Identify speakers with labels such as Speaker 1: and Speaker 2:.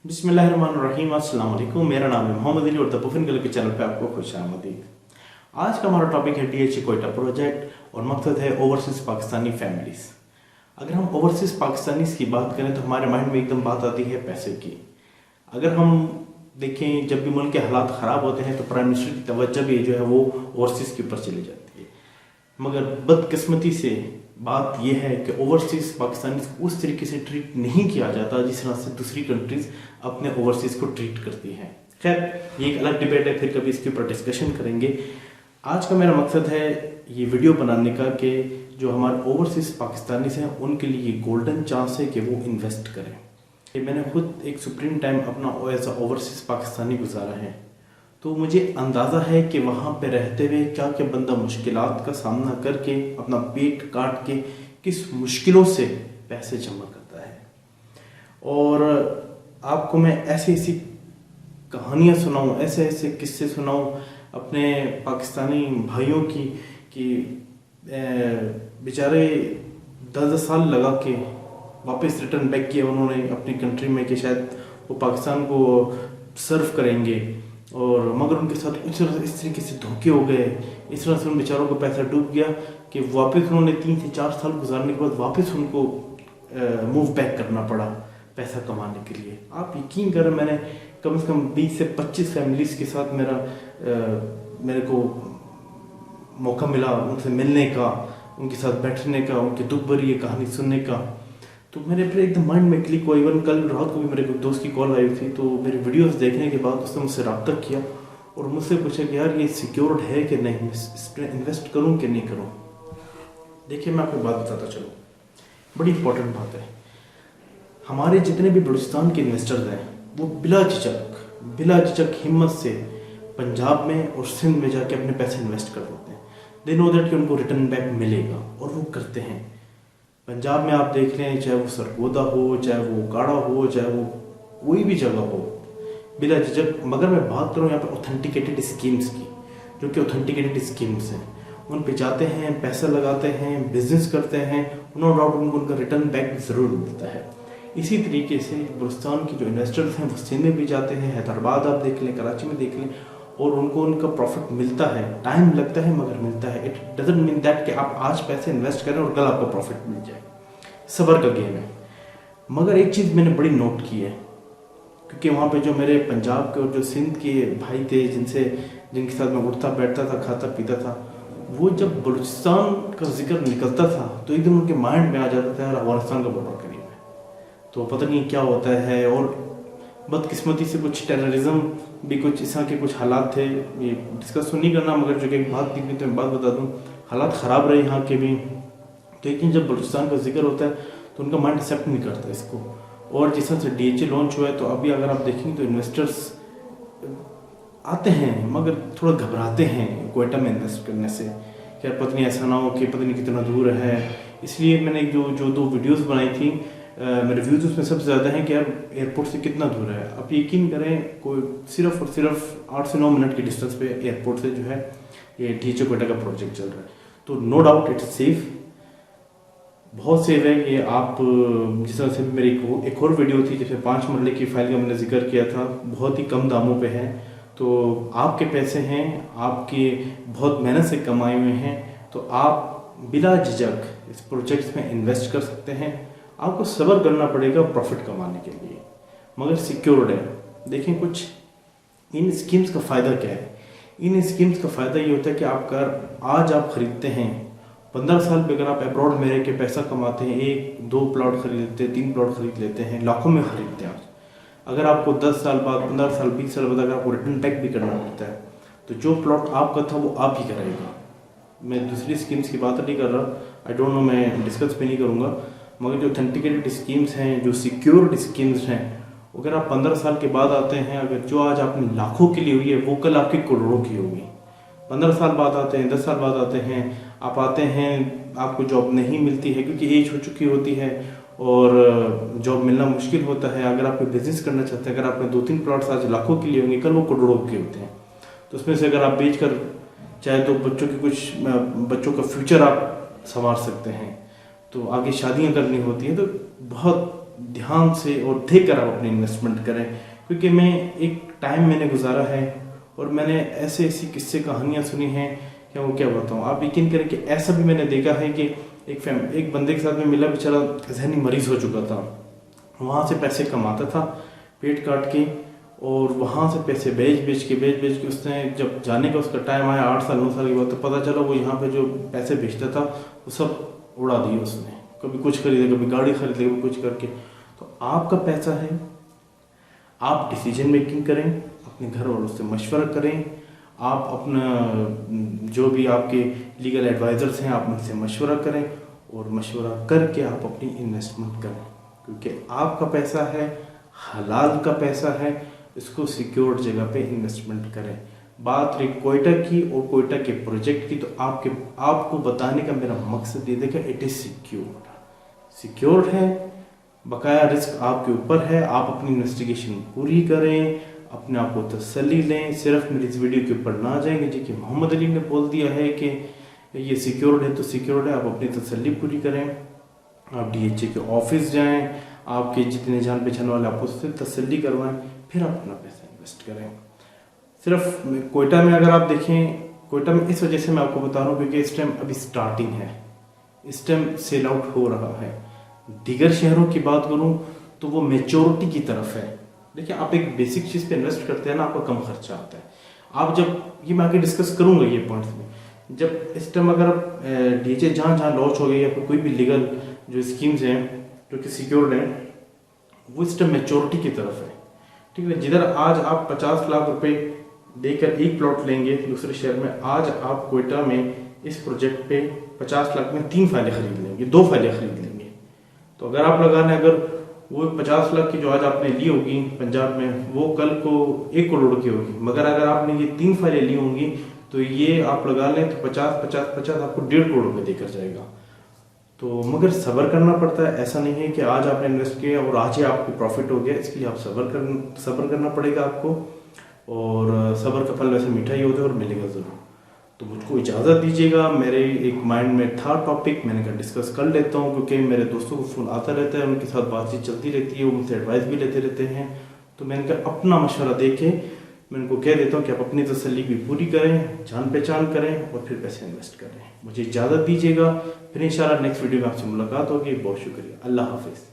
Speaker 1: बिस्मिल्लाहिर्रहमानिर्रहीम, अस्सलाम वालेकुम। मेरा नाम है मोहम्मद अली और द पुफिन गर्ल के चैनल पे आपको खुशामदीद। आज का हमारा टॉपिक है डीएचए कोयटा प्रोजेक्ट और मकसद है ओवरसीज पाकिस्तानी फैमिलीज। अगर हम ओवरसीज पाकिस्तानीज की बात करें तो हमारे माइंड में एकदम बात आती है पैसे की। अगर हम देखें, जब भी मुल्क के हालात ख़राब होते हैं तो प्राइम मिनिस्टर की तवज्जो भी जो है वो ओवरसीज के ऊपर चली जाती है। मगर बदकिस्मती से बात यह है कि ओवरसीज पाकिस्तानी को उस तरीके से ट्रीट नहीं किया जाता जिस तरह से दूसरी कंट्रीज अपने ओवरसीज को ट्रीट करती हैं। खैर, ये एक अलग डिबेट है, फिर कभी इसके ऊपर डिस्कशन करेंगे। आज का मेरा मकसद है ये वीडियो बनाने का कि जो हमारे ओवरसीज पाकिस्तानी हैं उनके लिए ये गोल्डन चांस है कि वो इन्वेस्ट करें। ये मैंने खुद एक सुप्रीम टाइम अपना एज ओवरसीज पाकिस्तानी गुजारा है, तो मुझे अंदाज़ा है कि वहाँ पे रहते हुए क्या क्या बंदा मुश्किलात का सामना करके अपना पेट काट के किस मुश्किलों से पैसे जमा करता है। और आपको मैं ऐसी ऐसी कहानियाँ सुनाऊँ, ऐसे ऐसे किस्से सुनाऊँ अपने पाकिस्तानी भाइयों की कि बेचारे 10 साल लगा के वापस रिटर्न बैक किया उन्होंने अपनी कंट्री में कि शायद वो पाकिस्तान को सर्व करेंगे, और मगर उनके साथ इस तरीके से धोखे हो गए, इस तरह से उन बेचारों को पैसा डूब गया कि वापस उन्होंने 3 से 4 साल गुजारने के बाद वापस उनको मूव बैक करना पड़ा पैसा कमाने के लिए। आप यकीन करें, मैंने कम से कम 20 से 25 फैमिलीज के साथ मेरे को मौका मिला उनसे मिलने का, उनके साथ बैठने का, उनकी दुख भरी ये कहानी सुनने का। तो मेरे फिर एकदम माइंड में क्लिक हुआ। इवन कल रात को भी मेरे को दोस्त की कॉल आई थी, तो मेरी वीडियोस देखने के बाद उसने मुझसे रब्ता किया और मुझसे पूछा कि यार ये सिक्योर्ड है कि नहीं, इस पर इन्वेस्ट करूं कि नहीं करूं। देखिए, मैं आपको बात बताता चलूँ, बड़ी इंपॉर्टेंट बात है। हमारे जितने भी बलूचिस्तान के इन्वेस्टर्स हैं वो बिला झिझक हिम्मत से पंजाब में और सिंध में जाके अपने पैसे इन्वेस्ट कर देते हैं। दे नो दैट कि उनको रिटर्न बैक मिलेगा, और वो करते हैं। पंजाब में आप देख रहे हैं, चाहे वो सरगोदा हो, चाहे वो काड़ा हो, चाहे वो कोई भी जगह हो, बिला झिझक। मगर मैं बात करूँ यहाँ पर ऑथेंटिकेटेड स्कीम्स की, जो कि ऑथेंटिकेटेड स्कीम्स हैं, उन पे जाते हैं, पैसा लगाते हैं, बिजनेस करते हैं, नो डाउट उनको उनका रिटर्न बैक ज़रूर मिलता है। इसी तरीके से बलूचिस्तान के जो इन्वेस्टर्स हैं वो सिंध में भी जाते हैं, हैदराबाद आप देख लें, कराची में देख लें, और उनको उनका प्रॉफिट मिलता है। टाइम लगता है मगर मिलता है। इट डजंट मीन दैट कि आप आज पैसे इन्वेस्ट करें और कल आपको प्रॉफिट मिल जाए। सबर का गेम है। मगर एक चीज़ मैंने बड़ी नोट की है, क्योंकि वहाँ पे जो मेरे पंजाब के और जो सिंध के भाई थे जिनके साथ मैं उठता बैठता था, खाता पीता था, वो जब बलूचिस्तान का जिक्र निकलता था तो एकदम उनके माइंड में आ जाता था यार अफगानिस्तान का बॉर्डर करीब है, तो पता नहीं क्या होता है। और बदकिस्मती से कुछ टेररिज्म भी, कुछ इस तरह के कुछ हालात थे, ये डिस्कस तो नहीं करना, मगर जो कि एक बात दिखी तो मैं बात बता दूँ, हालात ख़राब रहे यहाँ के भी। तो लेकिन जब बलूचिस्तान का जिक्र होता है तो उनका माइंड एक्सेप्ट नहीं करता इसको। और जिस तरह से डीएचए लॉन्च हुआ है, तो अभी अगर आप देखेंगे तो इन्वेस्टर्स आते हैं मगर थोड़ा घबराते हैं कोयटा में इन्वेस्ट करने से, क्या पता नहीं ऐसा ना हो कि पता नहीं कितना दूर है। इसलिए मैंने जो 2 वीडियोस बनाई थी, मेरे व्यूज़ उसमें सबसे ज़्यादा हैं कि यार एयरपोर्ट से कितना दूर है। आप यकीन करें, कोई सिर्फ और सिर्फ 8 से 9 मिनट की डिस्टेंस पे एयरपोर्ट से जो है ये डीएचए कोयटा का प्रोजेक्ट चल रहा है। तो नो डाउट इट्स सेफ, बहुत सेफ है। ये आप जिस तरह से मेरी एक और वीडियो थी जिसमें 5 मरले की फाइल का मैंने जिक्र किया था, बहुत ही कम दामों पे है। तो आपके पैसे हैं, आपके बहुत मेहनत से कमाए हुए हैं, तो आप बिला झिझक इस प्रोजेक्ट्स में इन्वेस्ट कर सकते हैं। आपको सब्र करना पड़ेगा प्रॉफिट कमाने के लिए, मगर सिक्योर्ड है। देखें, कुछ इन स्कीम्स का फ़ायदा क्या है। इन स्कीम्स का फ़ायदा ये होता है कि आज आप ख़रीदते हैं, 15 साल पे अगर आप अब्रॉड में रह के पैसा कमाते हैं, 1-2 प्लॉट खरीद लेते हैं, 3 प्लॉट खरीद लेते हैं, लाखों में खरीदते हैं। अगर आपको 10 साल बाद, 15 साल, 20 साल बाद अगर आपको रिटर्न बैक भी करना पड़ता है, तो जो प्लॉट आपका था वो आप ही कराएगा। मैं दूसरी स्कीम्स की बात नहीं कर रहा, आई डोंट नो, मैं डिस्कस भी नहीं करूँगा। मगर जो ऑथेंटिकेटेड स्कीम्स हैं, जो सिक्योर्ड स्कीम्स हैं, अगर आप 15 साल के बाद आते हैं, अगर जो आज आपने लाखों के लिए हुई है वो कल आपकी करोड़ों की होगी। 15 साल बाद आते हैं, 10 साल बाद आते हैं, आप आते हैं, आपको जॉब नहीं मिलती है क्योंकि एज हो चुकी होती है और जॉब मिलना मुश्किल होता है। अगर आप कोई बिजनेस करना चाहते हैं, अगर आपने 2-3 प्लॉट्स आज लाखों के लिए होंगे, कल वो करोड़ों के होते हैं। तो उसमें से अगर आप बेच कर चाहे तो बच्चों का फ्यूचर आप संवार सकते हैं, तो आगे शादियां करनी होती हैं, तो बहुत ध्यान से और देखकर आप अपनी इन्वेस्टमेंट करें, क्योंकि मैं एक टाइम मैंने गुजारा है और मैंने ऐसे ऐसी किस्से कहानियाँ सुनी हैं कि वो क्या बताऊँ। आप यकीन करें कि ऐसा भी मैंने देखा है कि एक बंदे के साथ में मिला, बेचारा जहनी मरीज हो चुका था, वहाँ से पैसे कमाता था पेट काट के, और वहाँ से पैसे बेच के उसने जब जाने का उसका टाइम आया 8 साल 9 साल के बाद, तो पता चला वो यहाँ पे जो पैसे बेचता था वो सब उड़ा दिए उसने। कभी कुछ खरीदे, कभी गाड़ी खरीदे, कभी कुछ करके। तो आपका पैसा है, आप डिसीजन मेकिंग करें, अपने घर वालों से मशवरा करें, आप अपना जो भी आपके लीगल एडवाइज़र्स हैं आप उनसे मशवरा करें, और मशवरा करके आप अपनी इन्वेस्टमेंट करें, क्योंकि आपका पैसा है, हलाल का पैसा है, इसको सिक्योर्ड जगह पे इन्वेस्टमेंट करें। बात रही कोयटा की और कोयटा के प्रोजेक्ट की, तो आपको बताने का मेरा मकसद ये देखा, इट इज़ सिक्योर्ड है, बकाया रिस्क आपके ऊपर है। आप अपनी इन्वेस्टिगेशन पूरी करें, अपने आप को तसल्ली लें, सिर्फ मेरी इस वीडियो के ऊपर ना जाएंगे जी कि मोहम्मद अली ने बोल दिया है कि ये सिक्योर्ड है तो सिक्योर्ड है। आप अपनी तसल्ली पूरी करें, आप DHA के ऑफिस जाएं, आपके जितने जान पहचान वाले आप उससे तसल्ली करवाएं, फिर आप अपना पैसा इन्वेस्ट करें। सिर्फ कोयटा में अगर आप देखें, कोयटा में इस वजह से मैं आपको बता रहा हूँ क्योंकि इस टाइम अभी स्टार्टिंग है, इस टाइम सेल आउट हो रहा है। दीगर शहरों की बात करूं तो वो मेच्योरिटी की तरफ है। देखिए, आप एक बेसिक चीज़ पे इन्वेस्ट करते हैं ना, आपका कम खर्चा आता है। आप जब ये मैं आगे डिस्कस करूंगा ये पॉइंट्स में, जब इस टाइम अगर आप DHA जहाँ लॉन्च हो गई या कोई भी लीगल जो स्कीम्स हैं जो कि सिक्योर्ड हैं, वो इस टाइम मेच्योरिटी की तरफ है। ठीक है, जिधर आज आप 50 लाख रुपए देकर एक प्लॉट लेंगे दूसरे शहर में, आज आप कोयटा में इस प्रोजेक्ट पे 50 लाख में 3 फाइलें खरीद लेंगे, 2 फाइलें खरीद लेंगे। तो अगर आप लगाने, अगर वो 50 लाख की जो आज आपने ली होगी पंजाब में, वो कल को 1 करोड़ की होगी, मगर अगर आपने ये 3 फाइलें ली होंगी तो ये आप लगा लें तो 50 आपको 1.5 करोड़ रुपये देकर जाएगा। तो मगर सब्र करना पड़ता है, ऐसा नहीं है कि आज आपने इन्वेस्ट किया और आज ही आपको प्रॉफिट हो गया। इसके लिए आप सब्र करना पड़ेगा आपको, और सब्र का फल वैसे मीठा ही होता है और मिलेगा ज़रूर। तो मुझको इजाज़त दीजिएगा, मेरे एक माइंड में था टॉपिक, मैंने कहा डिस्कस कर लेता हूँ, क्योंकि मेरे दोस्तों को फ़ोन आता रहता है, उनके साथ बातचीत चलती रहती है, वो मुझसे एडवाइस भी लेते रहते हैं। तो मैंने कहा अपना मशवरा दे के मैं उनको कह देता हूँ कि आप अपनी तसल्ली भी पूरी करें, जान पहचान करें और फिर पैसे इन्वेस्ट करें। मुझे इजाज़त दीजिएगा, फिर इंशाल्लाह नेक्स्ट वीडियो में आपसे मुलाकात होगी। बहुत शुक्रिया, अल्लाह हाफिज़।